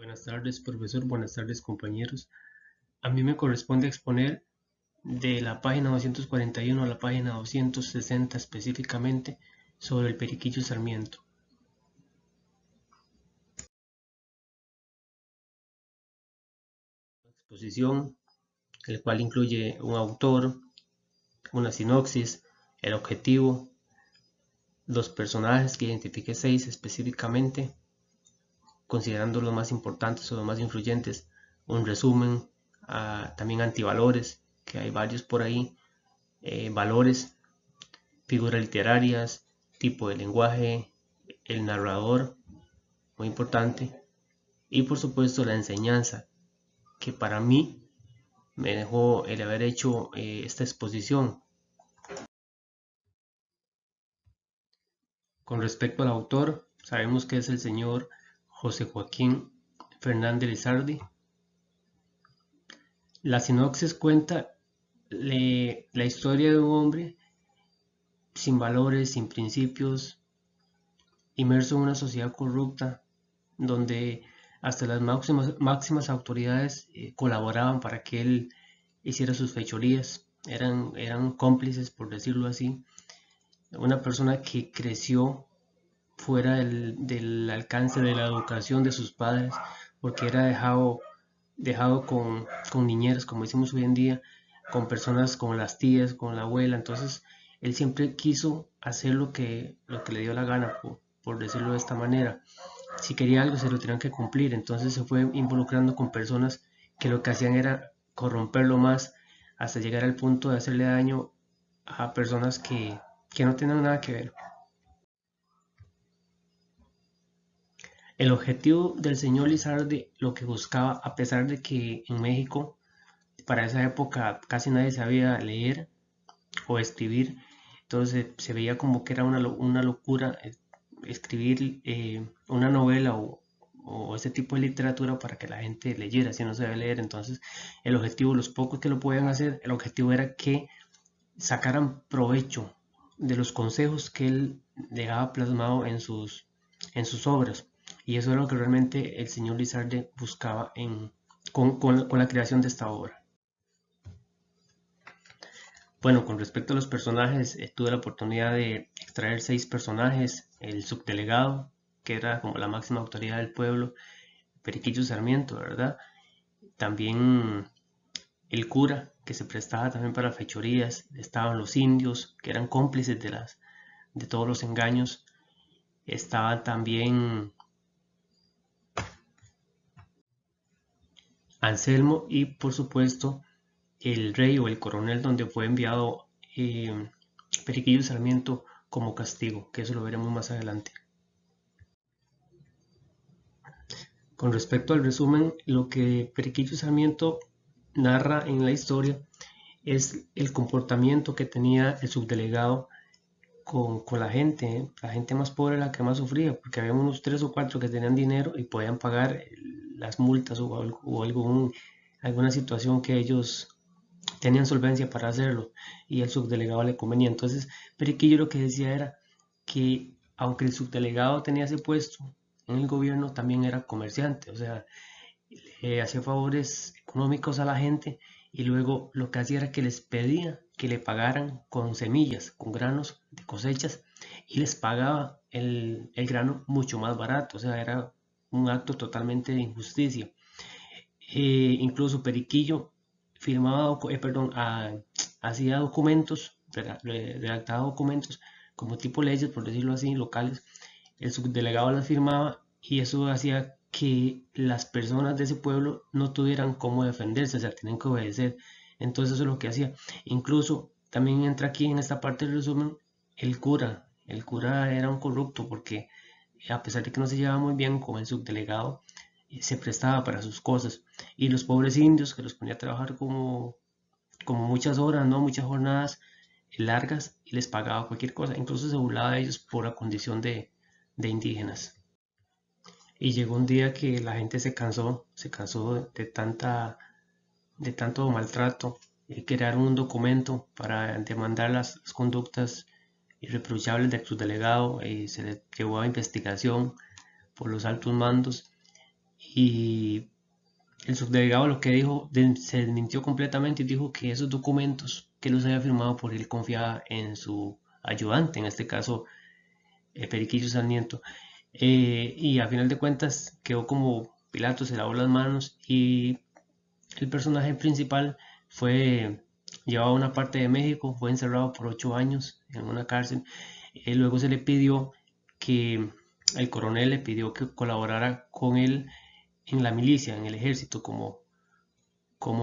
Buenas tardes, profesor. Buenas tardes, compañeros. A mí me corresponde exponer de la página 241 a la página 260 específicamente sobre el Periquillo Sarmiento. Exposición, el cual incluye un autor, una sinopsis, el objetivo, los personajes, que identifique 6 específicamente, considerando los más importantes o los más influyentes, un resumen, también antivalores, que hay varios por ahí, valores, figuras literarias, tipo de lenguaje, el narrador, muy importante, y por supuesto la enseñanza, que para mí me dejó el haber hecho esta exposición. Con respecto al autor, sabemos que es el señor José Joaquín Fernández Lizardi. La sinopsis cuenta la historia de un hombre sin valores, sin principios, inmerso en una sociedad corrupta, donde hasta las máximas autoridades colaboraban para que él hiciera sus fechorías, eran cómplices, por decirlo así. Una persona que creció fuera del alcance de la educación de sus padres, porque era dejado con niñeras, como decimos hoy en día, con personas como las tías, con la abuela. Entonces él siempre quiso hacer lo que le dio la gana, por decirlo de esta manera. Si quería algo se lo tenían que cumplir, entonces se fue involucrando con personas que lo que hacían era corromperlo más, hasta llegar al punto de hacerle daño a personas que no tenían nada que ver. El objetivo del señor Lizardi, lo que buscaba, a pesar de que en México para esa época casi nadie sabía leer o escribir, entonces se veía como que era una locura escribir una novela o ese tipo de literatura para que la gente leyera, si no sabía leer. Entonces el objetivo, los pocos que lo podían hacer, el objetivo era que sacaran provecho de los consejos que él dejaba plasmado en sus obras. Y eso es lo que realmente el señor Lizardi buscaba con la creación de esta obra. Bueno, con respecto a los personajes, tuve la oportunidad de extraer 6 personajes: el subdelegado, que era como la máxima autoridad del pueblo, Periquillo Sarmiento, ¿verdad? También el cura, que se prestaba también para fechorías. Estaban los indios, que eran cómplices de todos los engaños. Estaban también Anselmo y por supuesto el rey o el coronel, donde fue enviado Periquillo Sarmiento como castigo, que eso lo veremos más adelante. Con respecto al resumen, lo que Periquillo Sarmiento narra en la historia es el comportamiento que tenía el subdelegado con la gente más pobre, la que más sufría, porque había unos 3 o 4 que tenían dinero y podían pagar las multas o alguna situación que ellos tenían solvencia para hacerlo, y el subdelegado le convenía. Entonces Periquillo lo que decía era que aunque el subdelegado tenía ese puesto en el gobierno, también era comerciante, o sea, hacía favores económicos a la gente, y luego lo que hacía era que les pedía que le pagaran con semillas, con granos de cosechas, y les pagaba el grano mucho más barato. O sea, era un acto totalmente de injusticia. Incluso Periquillo firmaba, hacía documentos, redactaba documentos como tipo leyes, por decirlo así, locales. El subdelegado las firmaba, y eso hacía que las personas de ese pueblo no tuvieran cómo defenderse, o sea, tenían que obedecer. Entonces eso es lo que hacía. Incluso también entra aquí en esta parte del resumen el cura. El cura era un corrupto, porque a pesar de que no se llevaba muy bien con el subdelegado, se prestaba para sus cosas. Y los pobres indios, que los ponía a trabajar como muchas horas, ¿no? Muchas jornadas largas, y les pagaba cualquier cosa. Incluso se burlaba de ellos por la condición de indígenas. Y llegó un día que la gente se cansó de tanto maltrato, y crearon un documento para demandar las conductas irreprochables del subdelegado, y se le llevó a investigación por los altos mandos, y el subdelegado lo que dijo, se desmintió completamente y dijo que esos documentos que los había firmado por él confiaba en su ayudante, en este caso Periquillo Sarmiento. Y a final de cuentas quedó como Pilato se lavó las manos y el personaje principal fue llevado a una parte de México, fue encerrado por 8 años en una cárcel. Luego se le pidió que el coronel le pidió que colaborara con él en la milicia, en el ejército, como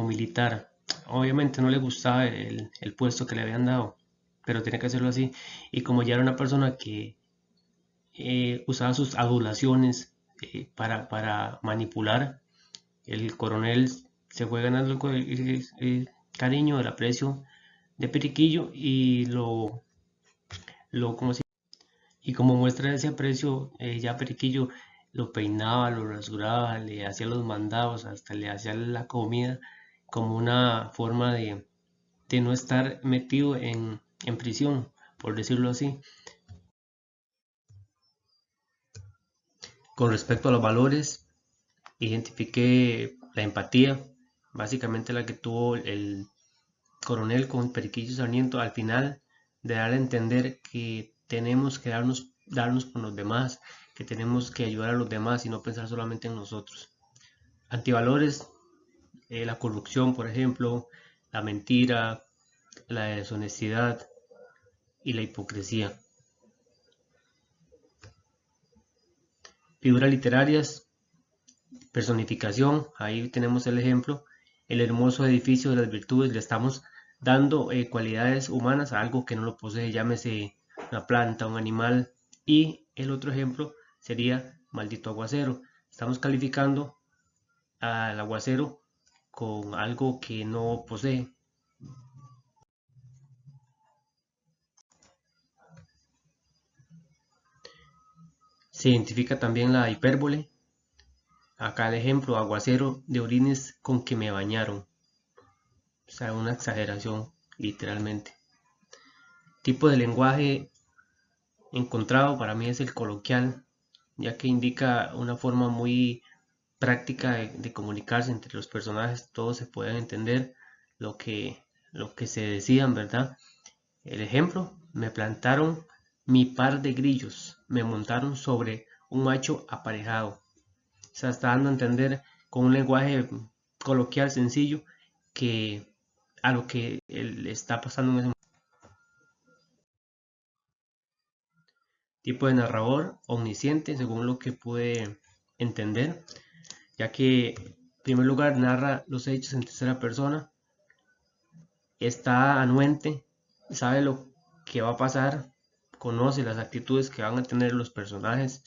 militar. Obviamente no le gustaba el puesto que le habían dado, pero tenía que hacerlo así. Y como ya era una persona que usaba sus adulaciones para manipular, el coronel se fue ganando el cariño, el aprecio de Periquillo y como y como muestra de ese aprecio, ya Periquillo lo peinaba, lo rasuraba, le hacía los mandados, hasta le hacía la comida como una forma de no estar metido en prisión, por decirlo así. Con respecto a los valores, identifiqué la empatía, básicamente la que tuvo el coronel con Periquillo Sarmiento al final, de dar a entender que tenemos que darnos con los demás, que tenemos que ayudar a los demás y no pensar solamente en nosotros. Antivalores, la corrupción, por ejemplo, la mentira, la deshonestidad y la hipocresía. Figuras literarias, personificación, ahí tenemos el ejemplo, el hermoso edificio de las virtudes, le estamos dando cualidades humanas a algo que no lo posee, llámese una planta, un animal, y el otro ejemplo sería maldito aguacero, estamos calificando al aguacero con algo que no posee. Se identifica también la hipérbole, acá el ejemplo, aguacero de orines con que me bañaron, o sea, una exageración literalmente. Tipo de lenguaje encontrado para mí es el coloquial, ya que indica una forma muy práctica de comunicarse entre los personajes, todos se pueden entender lo que, lo que se decían, ¿verdad? El ejemplo, me plantaron mi par de grillos, me montaron sobre un macho aparejado. O sea, está dando a entender con un lenguaje coloquial sencillo que a lo que él está pasando en ese tipo de narrador omnisciente, según lo que pude entender, ya que en primer lugar narra los hechos en tercera persona, está anuente, sabe lo que va a pasar, conoce las actitudes que van a tener los personajes,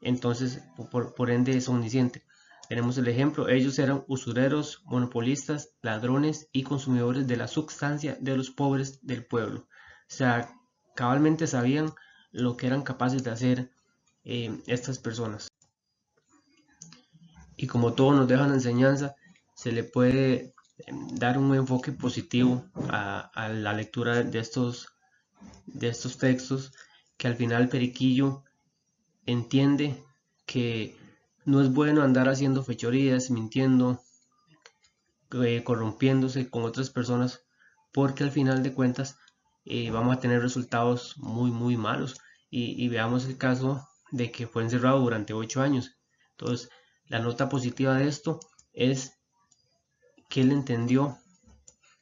entonces por ende es omnisciente. Tenemos el ejemplo, ellos eran usureros, monopolistas, ladrones y consumidores de la sustancia de los pobres del pueblo. O sea, cabalmente sabían lo que eran capaces de hacer estas personas. Y como todo nos deja una enseñanza, se le puede dar un enfoque positivo a la lectura de estos textos, que al final Periquillo entiende que no es bueno andar haciendo fechorías, mintiendo, corrompiéndose con otras personas, porque al final de cuentas vamos a tener resultados muy malos. Y veamos el caso de que fue encerrado durante 8 años. Entonces, la nota positiva de esto es que él entendió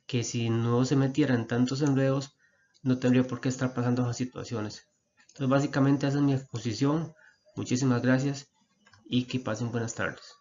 que si no se metiera en tantos enredos, no tendría por qué estar pasando esas situaciones. Entonces, básicamente esa es mi exposición. Muchísimas gracias y que pasen buenas tardes.